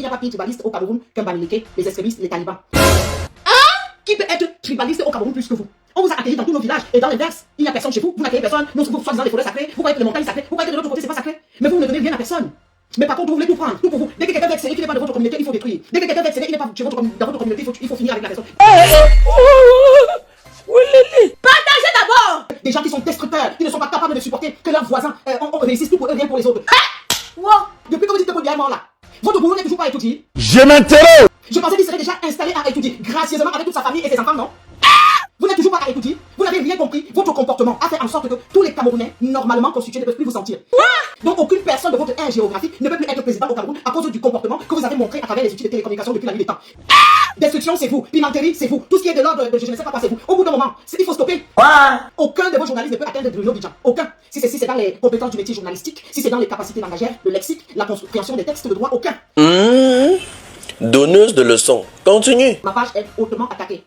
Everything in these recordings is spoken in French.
il n'y a pas pire tribaliste au Cameroun qu'un Bamileke, les extrémistes, les talibans. Qui peut être tribaliste au Cameroun plus que vous? On vous a accueilli dans tous nos villages et dans l'inverse, il n'y a personne chez vous, vous n'accueillez personne, nous sommes soi-disant les forêts sacrées, vous croyez que les montagnes sacrées, vous croyez que de l'autre côté c'est pas sacré, mais vous ne donnez rien à personne. Mais par contre, vous voulez tout prendre, tout pour vous. Dès que quelqu'un veut exceller, qui n'est pas de votre communauté, il faut détruire. Dès que quelqu'un veut exceller, il n'est pas dans votre communauté, il faut finir avec la personne. Partagez d'abord! Des gens qui sont destructeurs, qui ne sont pas capables de supporter que leurs voisins réussissent tout pour eux, rien pour les autres. Depuis que vous dites que Paul Biya est mort là, votre boulot n'est toujours pas étudié. Je m'interroge. Je pensais qu'il serait déjà installé à étudier, gracieusement avec toute sa famille et ses enfants, non? Vous n'êtes toujours pas à étudier, vous n'avez rien compris, votre comportement a fait en sorte que tous les Camerounais, normalement constitués, ne peuvent plus vous sentir. Donc aucune personne de votre aire géographique ne peut plus être président au Cameroun à cause du comportement que vous avez montré à travers les outils de télécommunication depuis la nuit des temps. Destruction, c'est vous. Pimenterie, c'est vous. Tout ce qui est de l'ordre de je ne sais pas quoi, c'est vous. Au bout d'un moment, il faut stopper. Aucun de vos journalistes ne peut atteindre Bruno Bidjan. Aucun. Si c'est dans les compétences du métier journalistique, si c'est dans les capacités langagères, le lexique, la compréhension des textes de droit, aucun. Donneuse de leçons. Continue. Ma page est hautement attaquée.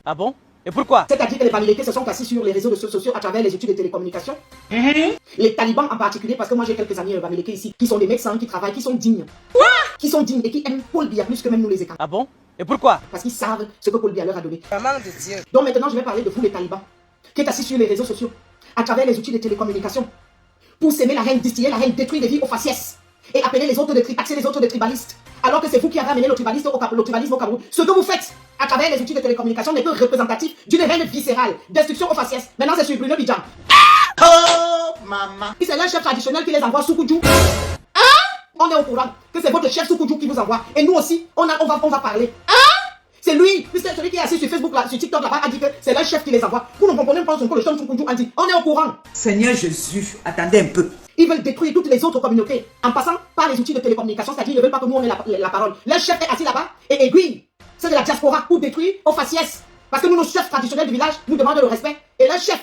Ah bon? Et pourquoi? C'est-à-dire que les Bamileke se sont assis sur les réseaux sociaux à travers les outils de télécommunication. Les talibans en particulier, parce que moi j'ai quelques amis Bamileke ici, qui sont des médecins, qui travaillent, qui sont dignes. Qui sont dignes et qui aiment Paul Biya plus que même nous les écarts. Ah bon? Et pourquoi? Parce qu'ils savent ce que Paul Biya leur a donné. Maman de Dieu. Donc maintenant je vais parler de vous les talibans, qui êtes assis sur les réseaux sociaux, à travers les outils de télécommunication, pour s'aimer la haine, distiller la haine, détruire des vies aux faciès, et appeler les autres taxer les autres de tribalistes. Alors que c'est vous qui avez amené le tribalisme au Cameroun. Ce que vous faites à travers les outils de télécommunication n'est que représentatif d'une haine viscérale, destruction aux faciès. Maintenant c'est sur Bruno Bidjan. C'est leur chef traditionnel qui les envoie sous Koudjou. On est au courant que c'est votre chef Soukoudjou qui vous envoie. Et nous aussi, on va parler. C'est lui, celui qui est assis sur Facebook, là, sur TikTok là-bas, a dit que c'est leur chef qui les envoie. Vous ne comprenez pas ce que le chef Soukoudjou a dit. On est au courant. Seigneur Jésus, attendez un peu. Ils veulent détruire toutes les autres communautés en passant par les outils de télécommunication, c'est-à-dire ils ne veulent pas que nous on ait la parole. Leur chef est assis là-bas et aiguille. C'est de la diaspora pour détruire aux faciès. Parce que nous, nos chefs traditionnels du village, nous demandent le respect. Et leur chef,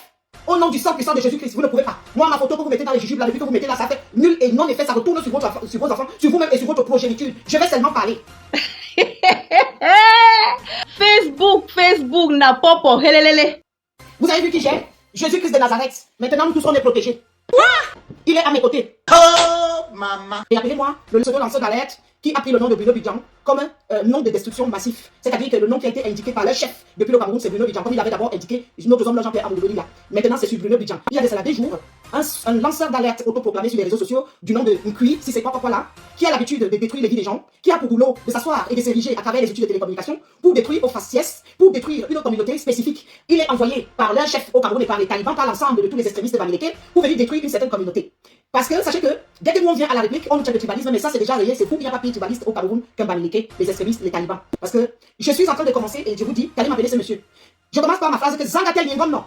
au nom du sang puissant de Jésus-Christ, vous ne pouvez pas. Moi, ma photo que vous mettez dans les jujubes là, depuis que vous mettez là, ça fait nul et non effet, ça retourne sur vos enfants, sur vous-même et sur votre progéniture. Je vais seulement parler. Facebook n'a pas pour helelele. Vous avez vu qui j'ai? Jésus-Christ de Nazareth. Maintenant, nous tous, on est protégés. Il est à mes côtés. Et appelez-moi le pseudo lanceur d'alerte qui a pris le nom de Bruno Bidjan comme un nom de destruction massif. C'est-à-dire que le nom qui a été indiqué par le chef depuis le Cameroun, c'est Bruno Bidjan, comme il avait d'abord indiqué notre homme, Jean-Pierre Amoudoueli là. Maintenant, c'est sur Bruno Bidjan. Il y a de cela des jours, un lanceur d'alerte autoproclamé sur les réseaux sociaux du nom de Nkui, si c'est quoi là, qui a l'habitude de détruire les vies des gens, qui a pour boulot de s'asseoir et de s'ériger à travers les outils de télécommunication pour détruire aux faciès, pour détruire une communauté spécifique. Il est envoyé par leur chef au Cameroun et par les talibans, par l'ensemble de tous les extrémistes Bamileke pour venir détruire une certaine communauté. Parce que sachez que dès que nous on vient à la République, on nous tient le tribalisme, mais ça c'est déjà réel, c'est fou, il n'y a pas pire tribaliste au Cameroun qu'un Bamileke, les extrémistes, les talibans. Parce que je suis en train de commencer et je vous dis, qu'allez m'appeler ce monsieur. Je commence par ma phrase que Zangatel Nyengom non.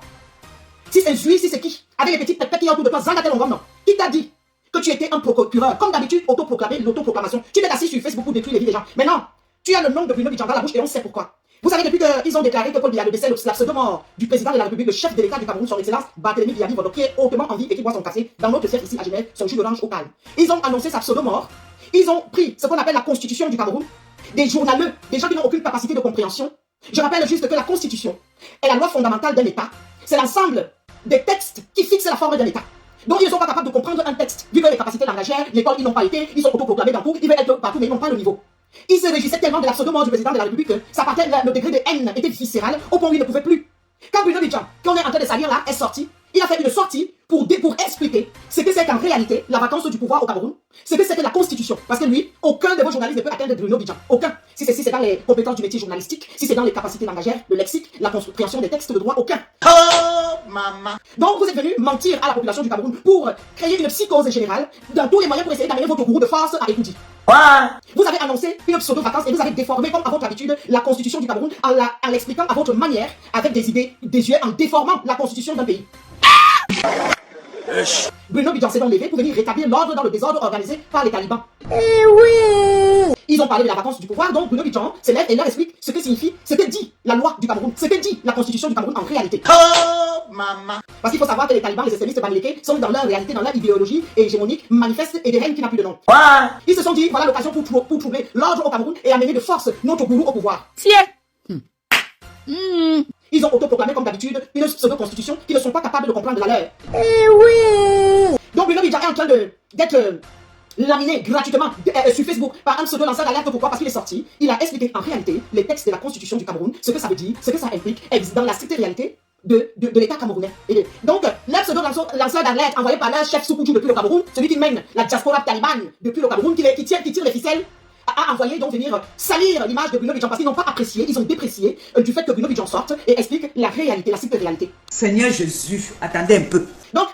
Si c'est lui, si c'est qui, avec les petites têtes qui y a autour de toi, Zangatel Nyengom non. Qui t'a dit que tu étais un procureur, comme d'habitude, autoproclamé, l'autoproclamation. Tu t'es assis sur Facebook pour détruire les vies des gens. Mais non, tu as le nom de Bruno Bidjan dans la bouche et on sait pourquoi. Vous savez, depuis qu'ils ont déclaré que Paul Biya, le décès, la pseudo-mort du président de la République, le chef de l'État du Cameroun, son excellence, Barthélémy Biyabi Bodo, qui est hautement en vie et qui boit son café dans notre siège ici à Genève, son jus d'orange au calme. Ils ont annoncé sa pseudo-mort. Ils ont pris ce qu'on appelle la constitution du Cameroun, des journaleux, des gens qui n'ont aucune capacité de compréhension. Je rappelle juste que la constitution est la loi fondamentale d'un État. C'est l'ensemble des textes qui fixent la forme d'un État. Donc ils ne sont pas capables de comprendre un texte. Vu que les capacités langagères, l'école, ils n'ont pas été, ils sont autoproclamés dans tout, ils veulent être partout, mais ils n'ont pas le niveau. Ils se réjouissaient tellement de la pseudo-mort du président de la République que le degré de haine était viscéral au point où ils ne pouvaient plus. Quand Bruno Bidjan, qu'on est en train de salir là, est sorti, il a fait une sortie pour expliquer ce que c'est qu'en réalité la vacance du pouvoir au Cameroun, ce que c'est que la constitution. Parce que lui, aucun de vos journalistes ne peut atteindre Bruno Bidjan. Aucun. Si c'est dans les compétences du métier journalistique, si c'est dans les capacités langagères, le lexique, la compréhension des textes de droit, aucun. Donc vous êtes venu mentir à la population du Cameroun pour créer une psychose générale dans tous les moyens pour essayer d'amener votre gourou de force à étudier. Vous avez annoncé une pseudo-vacance et vous avez déformé comme à votre habitude la constitution du Cameroun en l'expliquant à votre manière, avec des idées, des yeux, en déformant la constitution d'un pays. Bruno Bidjan s'est donc levé pour venir rétablir l'ordre dans le désordre organisé par les talibans. Ils ont parlé de la vacance du pouvoir, donc Bruno Bidjan se lève et leur explique ce que signifie, ce que dit la loi du Cameroun, ce que dit la constitution du Cameroun en réalité. Parce qu'il faut savoir que les talibans, les extrémistes Bamileke, sont dans leur réalité, dans leur idéologie hégémonique, manifeste et des règnes qui n'a plus de nom. Ils se sont dit, voilà l'occasion pour troubler l'ordre au Cameroun et amener de force notre gourou au pouvoir. Ils ont autoproclamé comme d'habitude une pseudo-constitution qui ne sont pas capables de comprendre la leur. Donc Bruno Bidjan est en train d'être laminé gratuitement sur Facebook par un pseudo-lanceur d'alerte. Pourquoi? Parce qu'il est sorti, il a expliqué en réalité les textes de la Constitution du Cameroun, ce que ça veut dire, ce que ça implique dans la stricte réalité de l'État camerounais. Et donc, le pseudo-lanceur d'alerte envoyé par leur chef Soukoutou depuis le Cameroun, celui qui mène la diaspora talibane depuis le Cameroun, qui tire les ficelles, a envoyé donc venir salir l'image de Bruno Bidjan parce qu'ils n'ont pas apprécié, ils ont déprécié du fait que Bruno Bidjan sorte et explique la réalité, la stricte réalité. Seigneur Jésus, attendez un peu. Donc,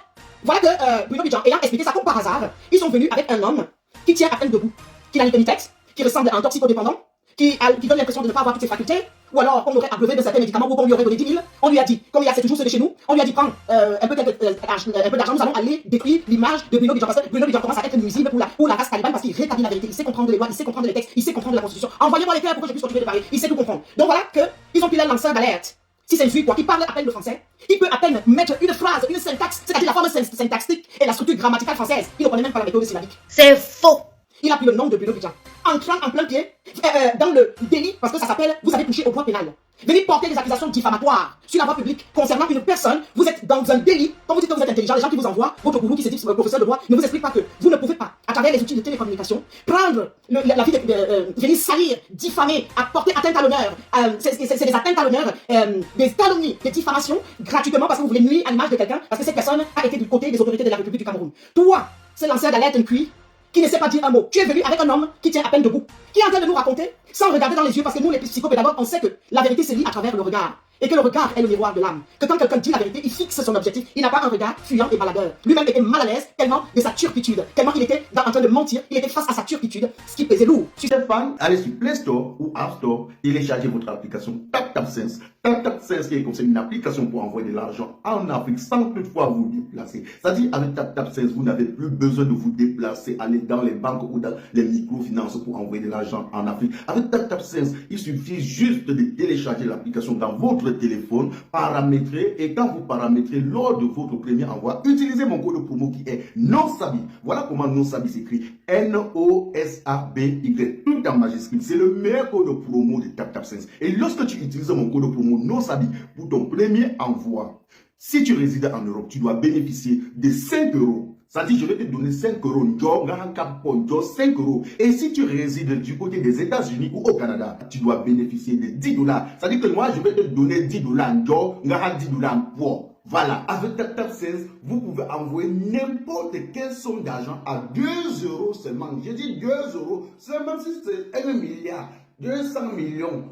voilà que Bruno Bidjan, ayant expliqué ça comme par hasard, ils sont venus avec un homme qui tient à peine debout, qui n'a ni texte, qui ressemble à un toxicodépendant, qui donne l'impression de ne pas avoir toutes ses facultés, ou alors on aurait abreuvé de certains médicaments ou qu'on lui aurait donné 10 000, on lui a dit, comme il y a c'est toujours ceux de chez nous, on lui a dit prends un peu d'argent, nous allons aller détruire l'image de Bruno Bidjan, parce que Bruno Bidjan commence à être nuisible pour la race talibane parce qu'il rétablit la vérité, il sait comprendre les lois, il sait comprendre les textes, il sait comprendre la constitution. Envoyez-moi les clés pour que je puisse continuer de parler, il sait tout comprendre. Donc voilà qu'ils ont pris leur lanceur d'alerte. Si c'est lui, qui parle à peine le français, il peut à peine mettre une phrase, une syntaxe, c'est-à-dire la forme syntaxique et la structure grammaticale française. Il ne connaît même pas la méthode syllabique. C'est faux. Il a pris le nom de Bruno Bidjan, entrant en plein pied dans le délit, parce que ça s'appelle, vous avez touché au droit pénal. Venez porter des accusations diffamatoires sur la voie publique concernant une personne, vous êtes dans un délit. Quand vous dites que vous êtes intelligent, les gens qui vous envoient, votre gourou qui se dit professeur de droit, ne vous explique pas que vous ne pouvez pas, à travers les outils de télécommunication, prendre la vie venir salir, diffamer, apporter atteinte à l'honneur. C'est des atteintes à l'honneur, des calomnies, des diffamations, gratuitement parce que vous voulez nuire à l'image de quelqu'un, parce que cette personne a été du côté des autorités de la République du Cameroun. Toi, ce lanceur d'alerte cuit, qui ne sait pas dire un mot. Tu es venu avec un homme qui tient à peine debout, qui est en train de nous raconter, sans regarder dans les yeux, parce que nous, les psychopédagogues, on sait que la vérité se lit à travers le regard. Et que le regard est le miroir de l'âme. Que quand quelqu'un dit la vérité, il fixe son objectif. Il n'a pas un regard fuyant et baladeur. Lui-même était mal à l'aise, tellement de sa turpitude. Tellement il était en train de mentir, il était face à sa turpitude, ce qui pesait lourd. Stéphane, allez sur Play Store ou App Store, téléchargez votre application TapTapSense. TapTapSense qui est comme une application pour envoyer de l'argent en Afrique sans toutefois vous déplacer. C'est-à-dire avec TapTapSense, vous n'avez plus besoin de vous déplacer, aller dans les banques ou dans les microfinances pour envoyer de l'argent en Afrique. Avec TapTapSense, il suffit juste de télécharger l'application dans votre téléphone, paramétrer, et quand vous paramétrez lors de votre premier envoi, utilisez mon code promo qui est NONSABI. Voilà comment NONSABI s'écrit. NOSABY, tout en majuscule. C'est le meilleur code promo de TapTapSense. Et lorsque tu utilises mon code promo NONSABI pour ton premier envoi, si tu résides en Europe, tu dois bénéficier de 5 euros. C'est-à-dire, je vais te donner 5 euros, 5 euros. Et si tu résides du côté des États-Unis ou au Canada, tu dois bénéficier de 10 dollars. C'est-à-dire que moi, je vais te donner 10 dollars, 10 dollars pour. Voilà, avec TapTapSense, vous pouvez envoyer n'importe quelle somme d'argent à 2 euros seulement. Je dis 2 euros, c'est même si c'est 1 milliard. 200 millions,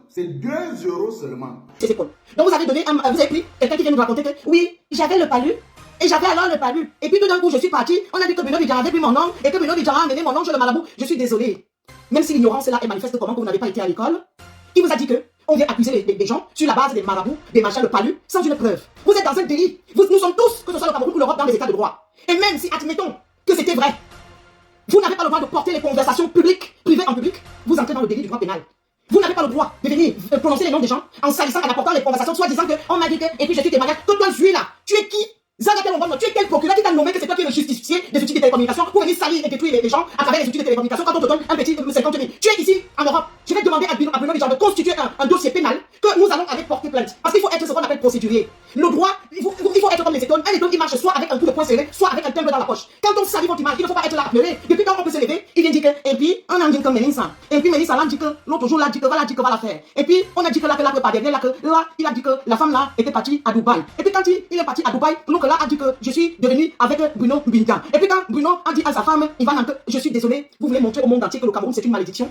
c'est 2 euros seulement. C'est cool. Donc vous avez pris quelqu'un qui vient nous raconter que oui, j'avais le palu, et j'avais alors le palu. Et puis tout d'un coup, je suis parti, on a dit que Bruno Bidjan avait pris mon nom, et que Bruno Bidjan a amené mon nom, je le marabout. Je suis désolé. Même si l'ignorance est là et manifeste comment que vous n'avez pas été à l'école, qui vous a dit que on vient accuser les gens sur la base des marabouts, des machins, le palu, sans une preuve. Vous êtes dans un délit. Nous sommes tous, que ce soit le Cameroun ou l'Europe, dans les états de droit. Et même si, admettons que c'était vrai, vous n'avez pas le droit de porter les conversations publiques, privées en public, vous entrez dans le délit du droit pénal. Vous n'avez pas le droit de venir prononcer les noms des gens en salissant, en apportant les conversations, soit disant que on m'a dit que, et puis je suis témoignage. Que toi, je suis là. Tu es qui? Zagatel Mbongo, tu es quel procureur qui t'a nommé que c'est toi qui es le justicier des outils de télécommunication pour venir salir et détruire les gens à travers les outils de télécommunication quand on te donne un petit 50 000. Tu es ici en Europe. Je vais demander à Bruno Bidjan de constituer un dossier pénal que nous allons aller porter plainte. Parce qu'il faut être ce qu'on appelle procédurier. Le droit, il faut être comme les étoiles. Un étoile, il marche soit avec un coup de poing serré, soit avec un timbre dans la poche. Quand on salit votre image, il ne faut pas être là à pleurer. Depuis quand on peut se lever, il vient dire que, et puis on a dit que Mélissa. Et puis Mélissa, là, dit que l'autre jour, là, dit que va la faire. Et puis on a dit que là, pas derrière, là, il a dit que la femme là était partie à Dubaï. Et puis quand il est parti à Dubaï, l'autre là a dit que je suis devenu avec Bruno Bidjan. Et puis quand Bruno a dit à sa femme, Ivan, que je suis désolé, vous voulez montrer au monde entier que le Cameroun c'est une malédiction.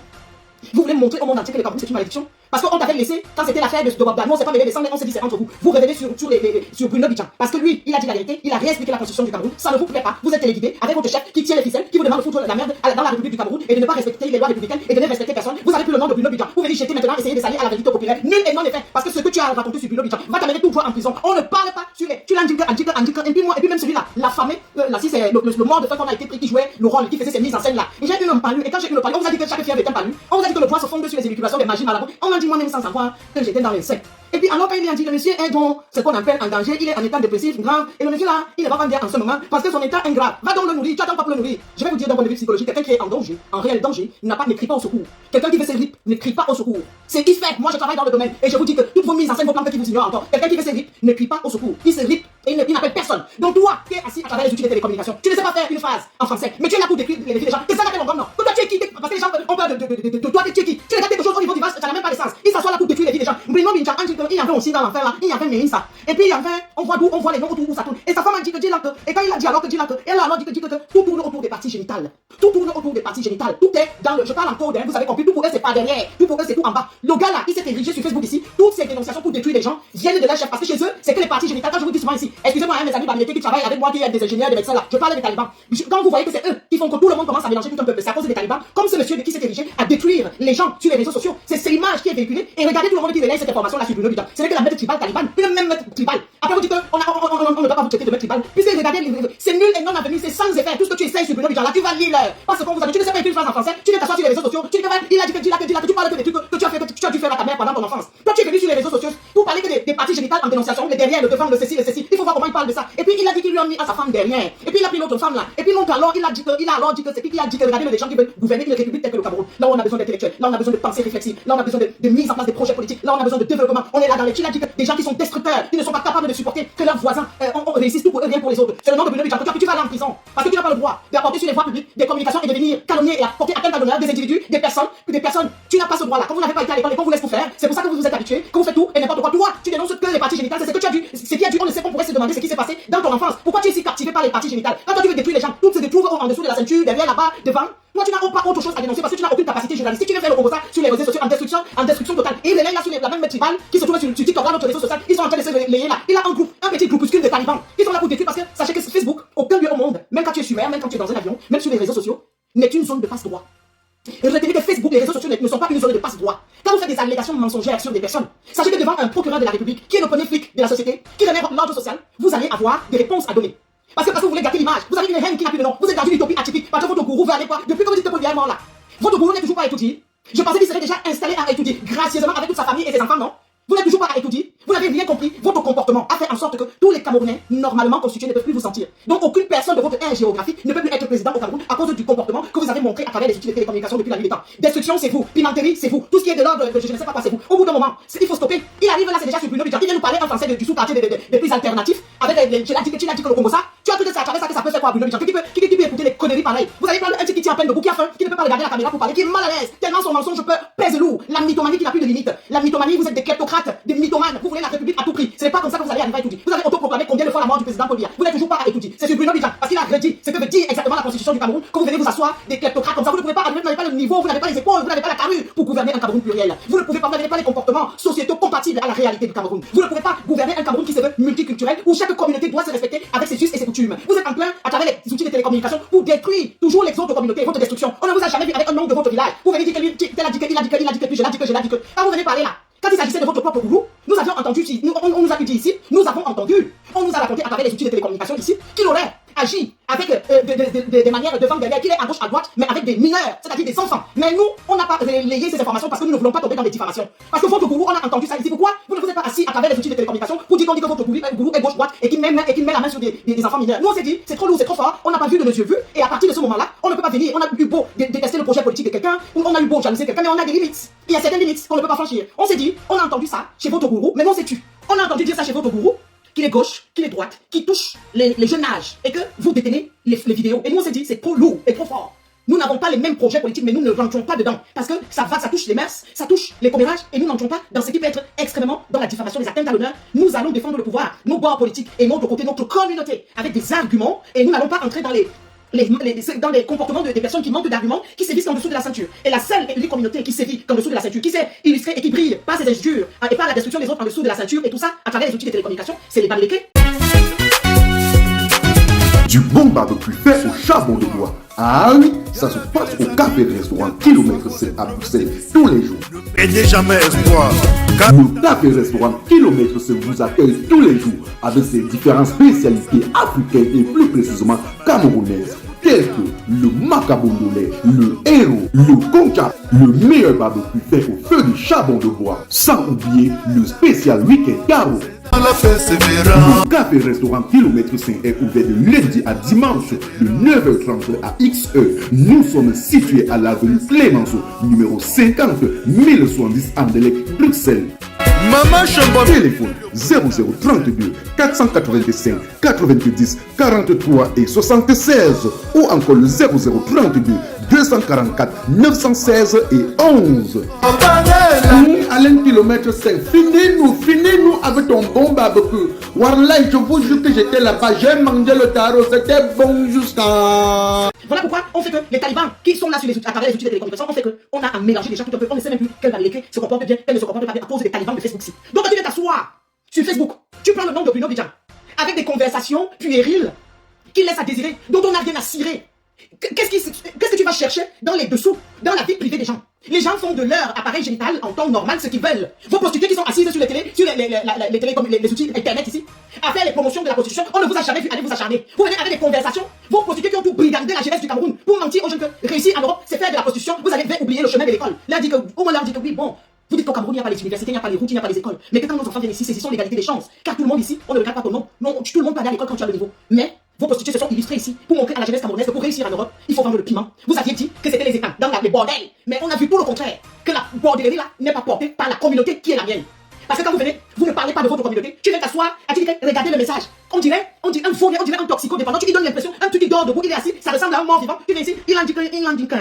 Vous voulez montrer au monde entier que le Cameroun c'est une malédiction. Parce qu'on t'avait laissé, quand c'était l'affaire de Bob Dano, on s'est pas mêlé des sangs, on s'est dit c'est entre vous. Vous revenez sur Bruno Bidjan. Parce que lui, il a dit la vérité, il a réexpliqué la constitution du Cameroun. Ça ne vous plaît pas, vous êtes téléguidé avec votre chef qui tient les ficelles, qui vous demande de foutre la merde dans la République du Cameroun et de ne pas respecter les lois républicaines et de ne respecter personne. Vous avez plus le nom de Bruno Bidjan. Vous venez jeter maintenant, essayer de salir à la vérité populaire. Nul et non effet. Parce que ce que tu as raconté sur Bruno Bidjan va t'amener tout droit en prison. On ne parle pas sur les. Tu l'as dit que, et puis moi, et puis même celui-là, l'affamé, là, si c'est le mort de feu qu'on a été pris qui jouait le rôle, qui faisait ces mises en scène là. Et j'ai eu un palu, et quand j'ai eu le palu, on vous a dit que chaque fièvre est un palu. On vous a dit que le droit se fonde sur les élucubrations des magies malaboues. On m'a dit moi-même sans savoir que j'étais dans les sectes. Et puis alors quand il a dit, le monsieur est donc ce qu'on appelle en danger, il est en état dépressif grave, et le monsieur là, il ne va pas bien en ce moment, parce que son état est grave. Va donc le nourrir, tu attends pas pour le nourrir. Je vais vous dire d'un point de vue psychologique, quelqu'un qui est en danger, en réel danger, ne crie pas au secours. Quelqu'un qui veut ses rips ne crie pas au secours. C'est qui fait, moi je travaille dans le domaine, et je vous dis que toutes vos mises en scène, vos plantes qui vous ignorent encore, quelqu'un qui veut ses rips ne crie pas au secours. Il se rip et il n'appelle personne. Donc toi, qui es assis à travers les outils de télécommunication, tu ne sais pas faire une phrase en français, mais tu es là pour décrire les vies des gens. C'est ça l'appelle en non. Toi tu es qui? Parce que les gens ont peur de toi, tu es qui? Tu regardes quelque chose au niveau du vase, ça n'a même pas de sens. Il s'assoit là pour détruire les vies des gens. Bruno Bincha, il y avait aussi dans l'enfer là, il y avait Mélissa. Et puis il y avait, on voit les noms autour où ça tourne. Et sa femme a dit que et quand il a dit alors que elle a alors dit que tout tourne autour des parties génitales. Tout tourne autour des parties génitales. Tout est dans le, je parle en code, hein, vous avez compris, tout pour eux c'est pas derrière, tout pour eux c'est tout en bas. Le gars là, il s'est érigé sur Facebook ici, toutes ces dénonciations pour détruire les gens viennent de leur chef parce que chez eux, c'est que les parties génitales. Quand je vous dis souvent ici, excusez-moi mes amis bamillétés qui travaillent avec moi, qui est des ingénieurs, des médecins là, je parle des talibans. Quand vous voyez que c'est eux qui font que tout le monde commence à mélanger tout un peuple, c'est à cause des talibans, comme ce monsieur qui s'est érigé à détruire les gens sur les réseaux sociaux. C'est l'image qui est véhiculée et regardez tout le monde qui relaye cette information là sur Bruno Bincha. C'est que la mettre tribal taliban, une même mettre tribal. Après vous dites qu'on ne peut pas vous traiter de mettre tribal, puisque regardez, c'est nul et non avenu, c'est sans effet. Tout ce que tu essayes sur Bruno Bincha là, tu vas lire parce qu'on vous a dit, tu ne sais pas écrire une phrase en français, tu ne t'assois sur les réseaux sociaux, tu dis que il a dit que tu parles que des trucs que tu as fait, que tu as dû faire à ta mère pendant ton enfance. Toi tu es venu sur les réseaux sociaux pour parler que des parties génitales en dénonciation, le derrière, le devant, le ceci, le ceci. Il faut voir comment il parle de ça. Et puis il a dit qu'il lui a mis à sa femme derrière. Et puis il a pris l'autre femme là. Et puis l'autre alors il a alors dit que c'est qui a dit que regardez les gens qui veulent gouverner une république telle que le Cameroun. Là où on a besoin d'intellectuels, là on a besoin de pensée réflexive, là on a besoin de mise en place des projets politiques, là on a besoin de développement. On est là dans les. Il a dit que des gens qui sont destructeurs, qui ne sont pas capables de supporter que leurs voisins réussissent tout pour eux, rien pour les autres. C'est le nom de Bruno Bincha. Tu vas aller en prison parce que tu n'as pas le droit d'apporter sur les voies publiques des communications et de venir calomnier et apporter atteinte à l'honneur des individus, des personnes. Tu n'as pas ce droit là. Quand vous n'avez pas été à l'école, l'école vous laisse tout faire. C'est pour ça que vous vous êtes habitués, que vous faites tout et n'importe quoi. Toi, tu dénonces que les parties génitales. C'est ce que tu as dû. C'est qui a dû. On ne sait pas. On pourrait se demander ce qui s'est passé dans ton enfance. Pourquoi tu es si captivé par les parties génitales? Quand toi tu veux détruire les gens, tout se détruit en dessous de la ceinture, derrière, là-bas, devant. Toi, tu n'as pas autre chose à dénoncer parce que tu n'as aucune capacité journalistique. Tu veux faire le composant sur les réseaux sociaux en destruction totale. Et il est là sur la même tribal qui se trouve sur TikTok, dans notre réseau social. Ils sont en train de se relayer là. Il a un groupe, un petit groupuscule de talibans. Ils sont là pour détruire parce que sachez que Facebook, aucun lieu au monde, même quand tu es sur mer, même quand tu es dans un avion, même sur les réseaux sociaux, n'est une zone de passe-droit. Et retenez que Facebook, les réseaux sociaux ne sont pas une zone de passe-droit. Quand vous faites des allégations mensongères sur des personnes, sachez que devant un procureur de la République, qui est le premier flic de la société, qui remet l'ordre social, vous allez avoir des réponses à donner. Parce que vous voulez gâter l'image, vous avez une haine qui n'a plus de nom, vous êtes dans une utopie atypique, parce que votre gourou veut aller quoi? Depuis que vous dites que vous là, votre gourou n'est toujours pas étudié. Je pensais qu'il serait déjà installé à étudier, gracieusement avec toute sa famille et ses enfants, non? Vous n'êtes toujours pas à étudier, vous n'avez rien compris, votre comportement a fait en sorte que tous les Camerounais, normalement constitués, ne peuvent plus vous sentir. Donc aucune personne de votre aire géographique ne peut plus être président au Cameroun à cause du comportement que vous avez montré à travers les outils de télécommunication depuis la nuit des temps. Destruction, c'est vous. Pimenterie, c'est vous. Tout ce qui est de l'ordre de je ne sais pas quoi, c'est vous. Au bout d'un moment, il faut stopper. Il arrive là, c'est déjà sur Bruno Bincha. Il vient nous parler en français du sous-quartier des plus alternatifs. Avec tu l'as dit que le Congo ça. Tu as cru que c'est à travers ça que ça peut faire quoi, Bruno Bincha? Qui peut écouter les conneries pareilles? Vous allez prendre un type qui tient à peine debout, qui a faim, qui ne peut pas regarder la caméra pour parler, qui est mal à l'aise, tellement son mensonge pèse lourd. La mythomanie qui n'a plus de limite. La mythomanie, vous êtes des kleptocrates, des mythomanes. Vous voulez la République à tout prix. Ce n'est pas comme ça que vous allez arriver à étudier. Vous avez autoproclamé combien de fois la mort du président Paul Biya. Vous n'êtes toujours pas à étudier. C'est sur Bruno Bincha parce qu'il a redit ce que veut dire exactement la constitution du Cameroun. Quand vous venez vous asseoir des kleptocrates comme ça, vous ne pouvez pas arriver, vous n'avez pas le niveau, vous n'avez pas les épaules, vous n'avez pas la carrure pour gouverner un Cameroun pluriel. Vous ne pouvez pas, vous n'avez pas les comportements sociétaux compatibles à la réalité du Cameroun. Vous ne pouvez pas gouverner un Cameroun qui se veut multiculturel où chaque communauté doit se respecter avec ses us et ses coutumes. Vous êtes en plein à travers les outils de télécommunication pour détruire toujours les autres communautés, votre destruction. On ne vous a jamais vu avec un nom de votre village. Vous venez dire que lui, tel a dit que, il a dit que, puis je l'ai dit que. Quand vous venez parler là, quand il s'agissait de votre propre gourou, nous avions entendu ici, on nous a dit ici, nous avons entendu, on nous a raconté à travers les outils de télécommunication ici, qu'il aurait agi avec des manières devant derrière, qu'il est à gauche, à droite, mais avec des mineurs, c'est-à-dire des enfants. Mais nous, on n'a pas relayé ces informations parce que nous ne voulons pas tomber dans des diffamations. Parce que votre gourou, on a entendu ça ici. Pourquoi vous ne vous êtes pas assis à travers les outils de télécommunication pour dire qu'on dit que votre gourou est gauche-droite et qu'il met la main sur des enfants mineurs? Nous, on s'est dit, c'est trop lourd, c'est trop fort, on n'a pas vu de nos yeux vus, et à partir de ce moment-là, on ne peut pas venir. On a eu beau détester le projet politique de quelqu'un, on a eu beau jalouser quelqu'un, mais on a des limites. Il y a certaines limites qu'on ne peut pas franchir. On s'est dit, on a entendu ça chez votre gourou, mais non, c'est tu. On a entendu dire ça chez votre gourou, qu'il est gauche, qu'il est droite, qui touche les jeunes âges, et que vous détenez les vidéos. Et nous, on s'est dit, c'est trop lourd et trop fort. Nous n'avons pas les mêmes projets politiques, mais nous ne rentrons pas dedans. Parce que ça touche les mœurs, ça touche les commérages, et nous n'entrons pas dans ce qui peut être extrêmement dans la diffamation, les atteintes à l'honneur. Nous allons défendre le pouvoir, nos bords politiques, et notre côté, notre communauté, avec des arguments, et nous n'allons pas entrer dans dans les comportements des personnes qui manquent d'arguments, qui sévissent en dessous de la ceinture. Et la seule communauté qui sévit en dessous de la ceinture, qui s'est illustrée et qui brille par ses injures et par la destruction des autres en dessous de la ceinture, et tout ça à travers les outils de télécommunication, c'est les bamileke. Du bon barbecue fait au charbon de bois. Ah oui, ça se passe au café restaurant Kilomètre C à Bruxelles tous les jours. Et jamais espoir. Le café restaurant Kilomètre C vous accueille tous les jours avec ses différentes spécialités africaines et plus précisément camerounaises. tels que le macabondolais, le héros, le conca, le meilleur barbecue fait au feu de charbon de bois, sans oublier le spécial week-end Garo. Le café-restaurant Kilomètre 5 est ouvert de lundi à dimanche de 9h30 à XE. Nous sommes situés à l'avenue Clémenceau, numéro 50 1070 Anderlecht, Bruxelles. Maman Chambon. Téléphone 0032 485 90 43 et 76 ou encore le 0032 244 916 et 11. Alain Kilomètre 5, finis-nous avec ton bon barbecue. Warlai, je vous jure que j'étais là-bas, j'ai mangé le taro, c'était bon jusqu'à... Voilà pourquoi on fait que les talibans qui sont là sur à travers les outils de télécommunication, on fait qu'on a à mélanger les gens tout un peu. On ne sait même plus quelle variété se comporte bien, quelle ne se comporte pas bien à cause des talibans de Facebook-ci. Donc quand tu viens t'asseoir sur Facebook, tu prends le nom de Bruno Bidjan avec des conversations puériles qui laissent à désirer, dont on n'a rien à cirer. Qu'est-ce que tu vas chercher dans les dessous, dans la vie privée des gens? Les gens font de leur appareil génital en temps normal ce qu'ils veulent. Vos prostituées qui sont assises sur les télé, sur les télé, comme les outils internet ici, à faire les promotions de la prostitution, on ne vous a jamais vu aller vous acharner. Vous venez avec des conversations, vos prostituées qui ont tout brigandé la jeunesse du Cameroun pour mentir aux jeunes que réussir en Europe, c'est faire de la prostitution, vous allez oublier le chemin de l'école. Là, on leur dit que oui, bon, vous dites qu'au Cameroun, il n'y a pas les universités, il n'y a pas les routes, il n'y a pas les écoles. Mais que quand nos enfants viennent ici, c'est sont l'égalité des chances. Car tout le monde ici, on ne regarde pas ton nom. Non, tout le monde peut aller à l'école quand tu as le niveau. Mais vos prostituées se sont illustrées ici pour montrer à la jeunesse camerounaise que pour réussir en Europe, il faut vendre le piment. Vous aviez dit que c'était les étangs, dans les bordels. Mais on a vu tout le contraire. Que la bordellerie là n'est pas portée par la communauté qui est la mienne. Parce que quand vous venez, vous ne parlez pas de votre communauté. Tu viens t'asseoir et tu dis regardez le message. On dirait un faux, on dirait un toxicodépendant. Tu lui donnes l'impression, un truc qui dort debout, il est assis, ça ressemble à un mort vivant. Tu viens ici, il en dit qu'un,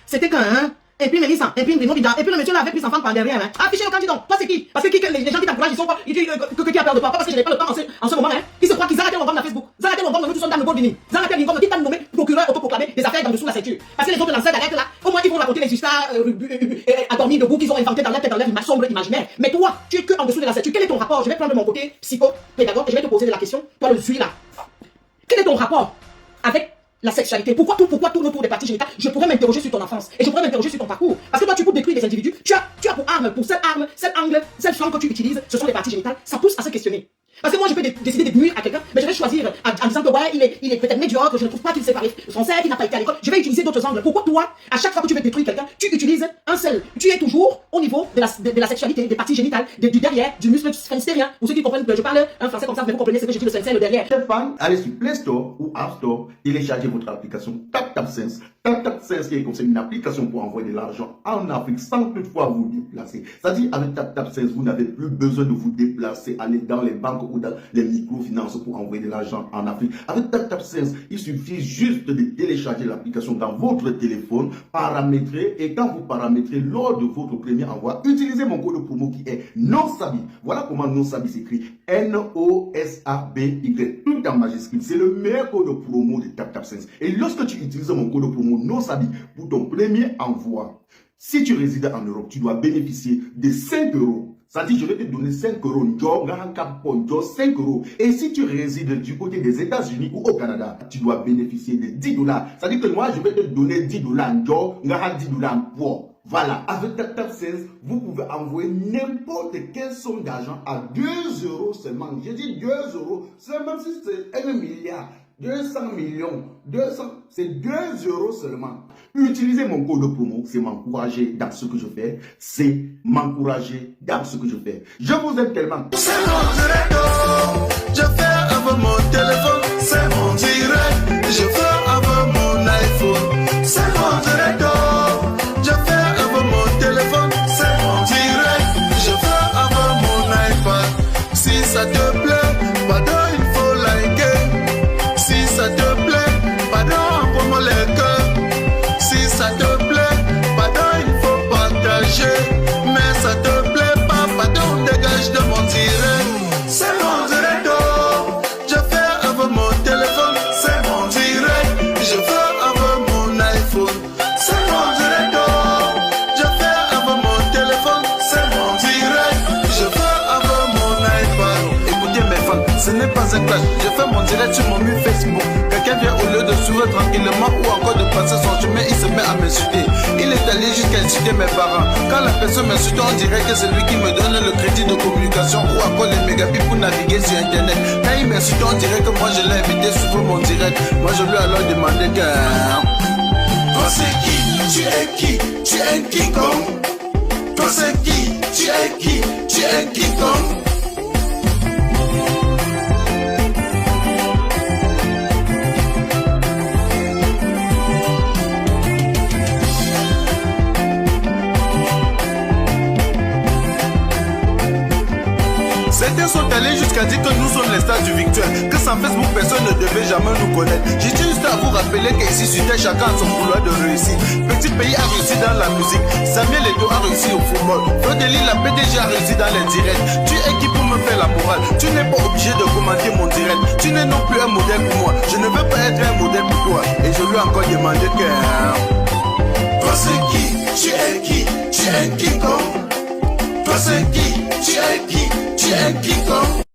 c'était qu'un. Et puis Mélissa, et puis Bruno Bidjan, et puis le monsieur là avait pris son enfant par derrière. Hein. Affichez le candidat. Toi c'est qui? Parce que les gens qui t'encouragent, ils sont pas. Ils disent que tu as peur de toi. Pas parce que je n'ai pas le temps en ce moment. Hein. Ils se croient qu'ils arrêtent mon dans Facebook. Ils arrêtent mon nous tous sommes dans le Bourdini. Ils arrêtent mon qui t'a nommé procureur autoproclamé des affaires dans dessous la ceinture. Parce que les autres lanceurs d'alerte là, au moins ils vont raconter les histoires à dormir debout qu'ils ont inventé dans leur tête, sombre imaginaire. Mais toi, tu es que en dessous de la ceinture. Quel est ton rapport? Je vais prendre mon côté psycho-pédagogue et je vais te poser la question. Toi le suis là. Quel est ton rapport avec la sexualité? Pourquoi tout autour des parties génitales? Je pourrais m'interroger sur ton enfance et je pourrais m'interroger sur ton parcours. Parce que toi, tu peux détruire des individus. Tu as pour arme, pour cette arme, cet angle, cette flamme que tu utilises, ce sont les parties génitales. Ça pousse à se questionner. Parce que moi, je peux décider de nuire à quelqu'un, mais je vais choisir en disant que ouais, il est peut-être médiocre, je ne trouve pas qu'il sait parler français, qu'il n'a pas été à l'école. Je vais utiliser d'autres angles. Pourquoi toi, à chaque fois que tu veux détruire quelqu'un, tu utilises un seul? Tu es toujours au niveau de la sexualité, des parties génitales, du derrière, du muscle sphinctérien. Pour ceux qui comprennent que je parle un français comme ça, mais vous comprenez ce que je dis, le sphincter, le derrière. Stéphane, allez sur Play Store ou App Store, téléchargez votre application TapTapSense. TapTapSense qui est comme une application pour envoyer de l'argent en Afrique sans toutefois vous déplacer. C'est-à-dire, avec TapTapSense, vous n'avez plus besoin de vous déplacer, aller dans les banques ou dans les microfinances pour envoyer de l'argent en Afrique. Avec TapTapSense, il suffit juste de télécharger l'application dans votre téléphone, paramétrer, et quand vous paramétrez lors de votre premier envoi, utilisez mon code promo qui est NOSABI. Voilà comment NOSABI s'écrit. NOSABY, tout en majuscule. C'est le meilleur code promo de TapTapSense. Et lorsque tu utilises mon code promo NOSABI pour ton premier envoi, si tu résides en Europe, tu dois bénéficier de 5 euros. C'est-à-dire, je vais te donner 5 euros, 5 euros. Et si tu résides du côté des États-Unis ou au Canada, tu dois bénéficier de 10 dollars. C'est-à-dire que moi, je vais te donner 10 dollars, 10 dollars en poids. Voilà, avec TapTapSense, vous pouvez envoyer n'importe quelle somme d'argent à 2 euros seulement. Je dis 2 euros, c'est même si c'est 1 milliard. 200 millions, c'est 2 euros seulement. Utilisez mon code promo, c'est m'encourager dans ce que je fais. C'est m'encourager dans ce que je fais. Je vous aime tellement. C'est mon direct, je fais avec mon téléphone. C'est mon direct, je fais avec mon iPhone. C'est mon direct, je fais avec mon téléphone. C'est mon direct, je fais avec mon iPad. Si ça te plaît, pardon, il faut liker. Si ça te plaît, pardon, envoie-moi les cœurs. Si ça te plaît, pardon, il faut partager. Mais ça te plaît pas, pardon, dégage de mon direct. C'est mon direct, je fais avec ce n'est pas un clash. Je fais mon direct sur mon mur Facebook. Quelqu'un vient au lieu de sourire tranquillement ou encore de passer son chemin, il se met à m'insulter. Il est allé jusqu'à insulter mes parents. Quand la personne m'insulte, on dirait que c'est lui qui me donne le crédit de communication ou encore les mégabits pour naviguer sur internet. Quand il m'insulte, on dirait que moi je l'ai invité sur mon direct. Moi je lui ai alors demandé que... Toi c'est qui? Tu es qui? Tu es un King Kong. Toi c'est qui? Tu es qui? Tu es un King Kong. Certains sont allés jusqu'à dire que nous sommes les stars du victoire, que sans Facebook personne ne devait jamais nous connaître. J'ai juste à vous rappeler qu'ici sur terre chacun a son couloir de réussite. Petit pays a réussi dans la musique, Samuel Eto'o a réussi au football, Frodeli la PDG a réussi dans les directs. Tu es qui pour me faire la morale? Tu n'es pas obligé de commenter mon direct. Tu n'es non plus un modèle pour moi. Je ne veux pas être un modèle pour toi. Et je lui ai encore demandé que... Toi c'est qui? Tu es qui? Tu es un King Kong. Toi c'est qui? Tu es qui? Tu es un King Kong.